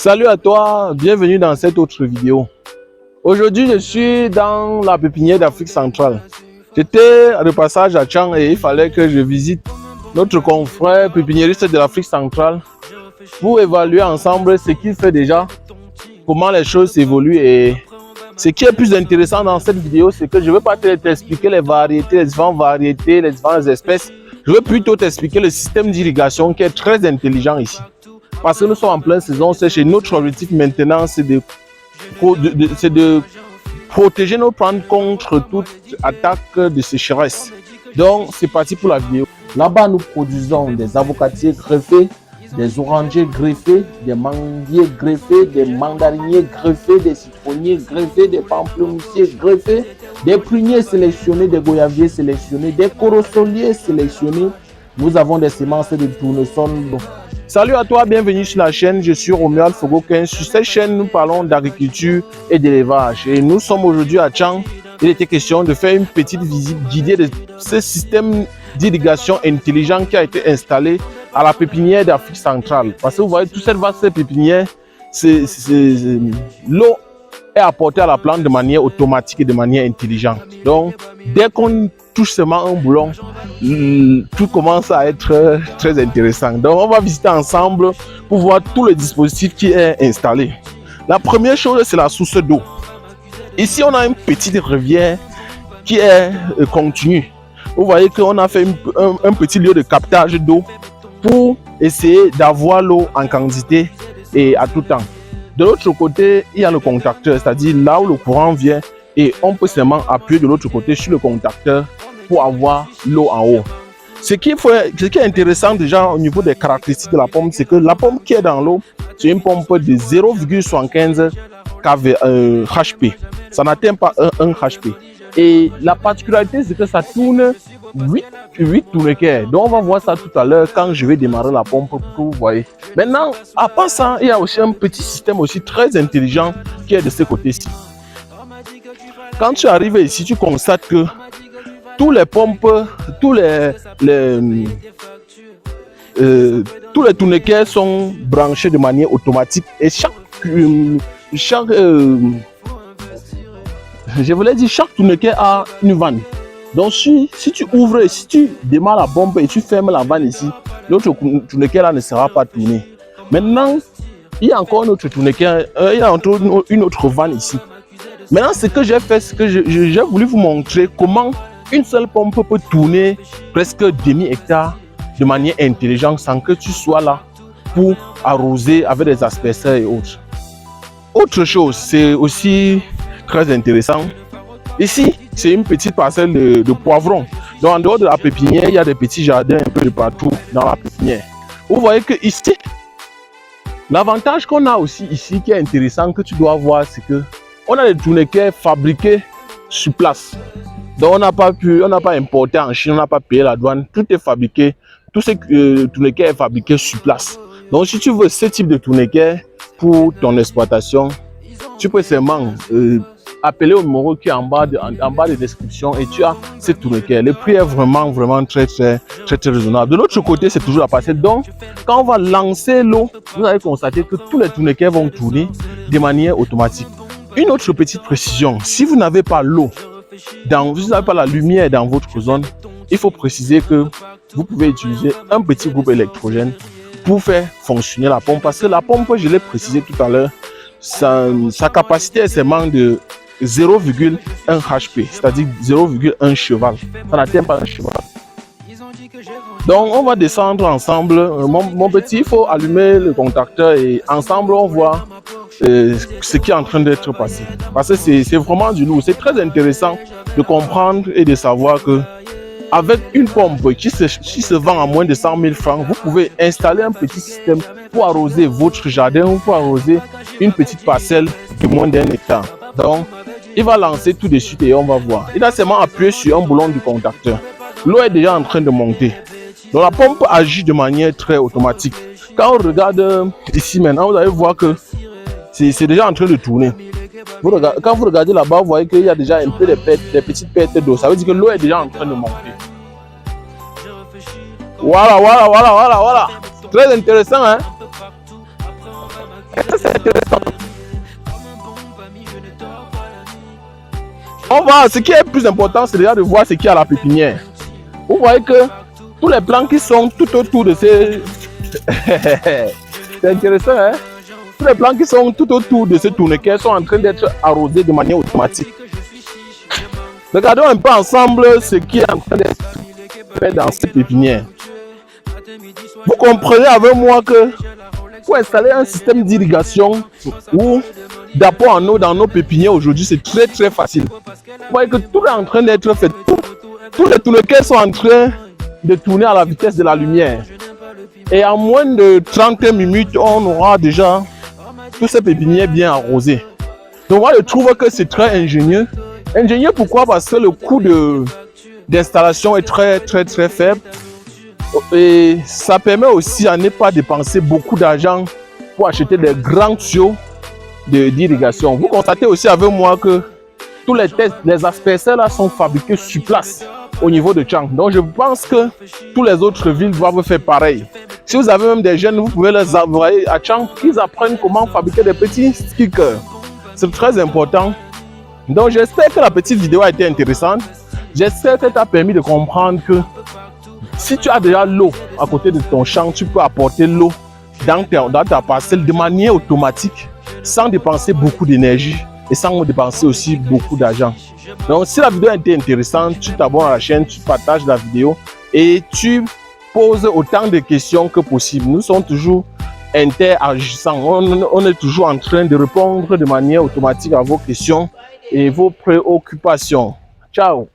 Salut à toi, bienvenue dans cette autre vidéo. Aujourd'hui, je suis dans la pépinière d'Afrique centrale. J'étais de passage à Tchang et il fallait que je visite notre confrère pépiniériste de l'Afrique centrale pour évaluer ensemble ce qu'il fait déjà, comment les choses évoluent. Et ce qui est plus intéressant dans cette vidéo, c'est que je ne veux pas t'expliquer les variétés, les différentes espèces. Je veux plutôt t'expliquer le système d'irrigation qui est très intelligent ici. Parce que nous sommes en pleine saison sèche et notre objectif maintenant, c'est de protéger nos plantes contre toute attaque de sécheresse. Donc, c'est parti pour la vidéo. Là-bas, nous produisons des avocatiers greffés, des orangers greffés, des manguiers greffés, des mandariniers greffés, des citronniers greffés, des pamplemoussiers greffés, des pruniers sélectionnés, des goyaviers sélectionnés, des corosoliers sélectionnés. Nous avons des semences de tournesol. Salut à toi, bienvenue sur la chaîne, je suis Romuald Fogo15. Sur cette chaîne, nous parlons d'agriculture et d'élevage. Et nous sommes aujourd'hui à Tchang. Il était question de faire une petite visite guidée de ce système d'irrigation intelligent qui a été installé à la pépinière d'Afrique centrale. Parce que vous voyez, toute cette vaste pépinière, l'eau est apportée à la plante de manière automatique et de manière intelligente. Donc, dès qu'on touche seulement un boulon, tout commence à être très intéressant. Donc, on va visiter ensemble pour voir tout le dispositif qui est installé. La première chose, c'est la source d'eau. Ici, on a une petite rivière qui est continue. Vous voyez qu'on a fait un petit lieu de captage d'eau pour essayer d'avoir l'eau en quantité et à tout temps. De l'autre côté, il y a le contacteur, c'est-à-dire là où le courant vient et on peut seulement appuyer de l'autre côté sur le contacteur pour avoir l'eau en haut. Ce qui est intéressant déjà au niveau des caractéristiques de la pomme, c'est que la pomme qui est dans l'eau, c'est une pomme de 0,75 HP. Ça n'atteint pas 1 HP. Et la particularité, c'est que ça tourne 8 tourniquets. Donc on va voir ça tout à l'heure quand je vais démarrer la pompe pour que vous voyez. Maintenant, à part ça, il y a aussi un petit système aussi très intelligent qui est de ce côté-ci. Quand tu arrives ici, tu constates que tous les pompes, tous les tourniquets sont branchés de manière automatique et chaque tourniquet a une vanne. Donc si tu ouvres, si tu démarres la pompe et tu fermes la vanne ici, l'autre tourniquet là ne sera pas tourné. Maintenant, il y a encore un autre tourniquet, il y a une autre vanne ici. Maintenant, ce que j'ai fait, c'est que j'ai voulu vous montrer comment une seule pompe peut tourner presque demi-hectare de manière intelligente sans que tu sois là pour arroser avec des asperseurs et autres. Autre chose, c'est aussi très intéressant. Ici, c'est une petite parcelle de poivrons. Donc, en dehors de la pépinière, il y a des petits jardins un peu de partout dans la pépinière. Vous voyez que ici, l'avantage qu'on a aussi ici qui est intéressant que tu dois voir, c'est que on a des tourniquets fabriqués sur place. Donc, on n'a pas importé en Chine, on n'a pas payé la douane. Tout est fabriqué, tout ce tourniquet est fabriqué sur place. Donc, si tu veux ce type de tourniquet pour ton exploitation, tu peux seulement appeler au numéro qui est en bas de description et tu as ce tourniquet. Le prix est vraiment très raisonnable. De l'autre côté, c'est toujours la parcelle. Donc, quand on va lancer l'eau, vous allez constater que tous les tourniquets vont tourner de manière automatique. Une autre petite précision, si vous n'avez pas l'eau, vous n'avez pas la lumière dans votre zone, il faut préciser que vous pouvez utiliser un petit groupe électrogène pour faire fonctionner la pompe. Parce que la pompe, je l'ai précisé tout à l'heure, sa capacité est seulement de 0,1 HP, c'est-à-dire 0,1 cheval. Ça n'atteint pas un cheval. Donc, on va descendre ensemble. Mon petit, il faut allumer le contacteur et ensemble, on voit ce qui est en train d'être passé. Parce que c'est vraiment du lourd. C'est très intéressant de comprendre et de savoir que avec une pompe qui se vend à moins de 100 000 francs, vous pouvez installer un petit système pour arroser votre jardin ou pour arroser une petite parcelle de moins d'1 hectare. Donc, il va lancer tout de suite et on va voir. Il a seulement appuyé sur un boulon du contacteur. L'eau est déjà en train de monter. Donc, la pompe agit de manière très automatique. Quand on regarde ici maintenant, vous allez voir que c'est déjà en train de tourner. Quand vous regardez là-bas, vous voyez qu'il y a déjà un peu des petites pertes d'eau. Ça veut dire que l'eau est déjà en train de monter. Voilà. Très intéressant, hein? Ça, c'est intéressant. On va, ce qui est plus important, c'est déjà de voir ce qu'il y a à la pépinière. Vous voyez que tous les plants qui sont tout autour de ces... C'est intéressant, hein? Tous les plants qui sont tout autour de ce tourniquet sont en train d'être arrosés de manière automatique. Regardons un peu ensemble ce qui est en train d'être fait dans cette pépinière. Vous comprenez avec moi que pour installer un système d'irrigation ou d'apport en eau dans nos pépinières aujourd'hui, c'est très très facile. Vous voyez que tout est en train d'être fait. Tous les tourniquets sont en train de tourner à la vitesse de la lumière. Et en moins de 30 minutes, on aura déjà tous ces pépinières bien arrosées. Donc moi je trouve que c'est très ingénieux. Ingénieux pourquoi? Parce que le coût d'installation est très très très faible. Et ça permet aussi à ne pas dépenser beaucoup d'argent pour acheter des grands tuyaux d'irrigation. Vous constatez aussi avec moi que tous les tests, les asperseurs là sont fabriqués sur place au niveau de Tchang. Donc je pense que toutes les autres villes doivent faire pareil. Si vous avez même des jeunes, vous pouvez les envoyer à Tchang pour qu'ils apprennent comment fabriquer des petits stickers. C'est très important. Donc j'espère que la petite vidéo a été intéressante. J'espère que ça a permis de comprendre que si tu as déjà l'eau à côté de ton champ, tu peux apporter l'eau dans ta parcelle de manière automatique, sans dépenser beaucoup d'énergie et sans dépenser aussi beaucoup d'argent. Donc si la vidéo a été intéressante, tu t'abonnes à la chaîne, tu partages la vidéo et tu poses autant de questions que possible. Nous sommes toujours interagissants, on est toujours en train de répondre de manière automatique à vos questions et vos préoccupations. Ciao!